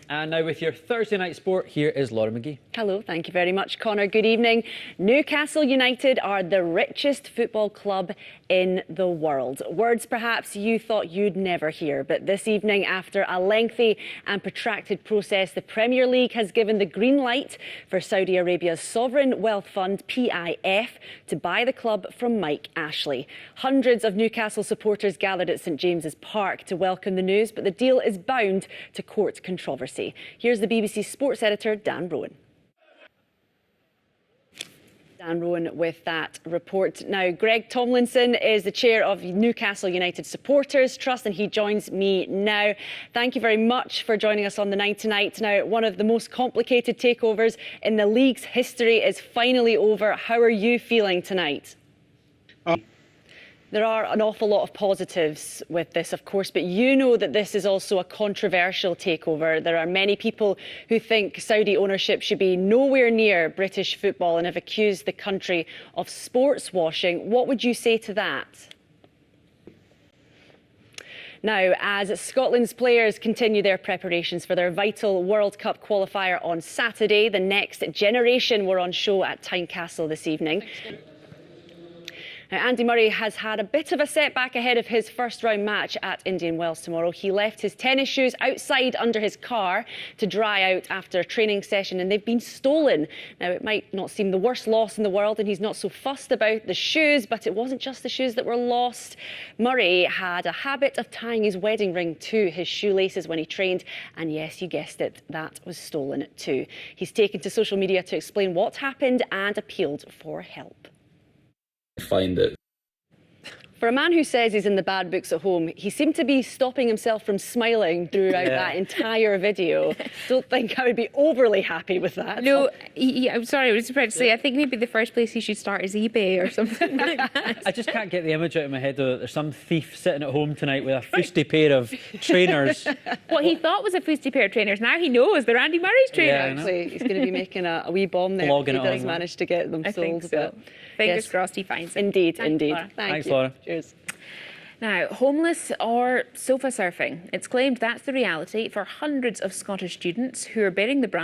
And now with your Thursday night sport, here is Laura McGhie. Hello, thank you very much, Connor. Good evening. Newcastle United are the richest football club in the world. Words perhaps you thought you'd never hear, but this evening, after a lengthy and protracted process, the Premier League has given the green light for Saudi Arabia's sovereign wealth fund, PIF, to buy the club from Mike Ashley. Hundreds of Newcastle supporters gathered at St James's Park to welcome the news, but the deal is bound to court controversy. Here's the BBC sports editor, Dan Rowan. Dan Rowan with that report. Now, Greg Tomlinson is the chair of Newcastle United Supporters Trust, and he joins me now. Thank you very much for joining us on the 9 tonight. Now, one of the most complicated takeovers in the league's history is finally over. How are you feeling tonight? There are an awful lot of positives with this, of course, but you know that this is also a controversial takeover. There are many people who think Saudi ownership should be nowhere near British football and have accused the country of sports washing. What would you say to that? Now, as Scotland's players continue their preparations for their vital World Cup qualifier on Saturday, the next generation were on show at Tynecastle this evening. Now, Andy Murray has had a bit of a setback ahead of his first-round match at Indian Wells tomorrow. He left his tennis shoes outside under his car to dry out after a training session, and they've been stolen. Now, it might not seem the worst loss in the world, and he's not so fussed about the shoes, but it wasn't just the shoes that were lost. Murray had a habit of tying his wedding ring to his shoelaces when he trained, and yes, you guessed it, that was stolen too. He's taken to social media to explain what happened and appealed for help. Find it. For a man who says he's in the bad books at home, he seemed to be stopping himself from smiling throughout that entire video. Don't think I would be overly happy with that. No, I'm sorry, I was about to say, I think maybe the first place he should start is eBay or something like that. I just can't get the image out of my head though that there's some thief sitting at home tonight with a fusty pair of trainers. What he thought was a fusty pair of trainers, now he knows they're Andy Murray's trainers. Yeah, Actually, he's going to be making a wee bomb there if he does manage to get them sold. I think so. Fingers crossed he finds it. Indeed, Thanks, indeed. Laura. Thanks, Laura. Cheers. Now, homeless or sofa surfing, it's claimed that's the reality for hundreds of Scottish students who are bearing the brunt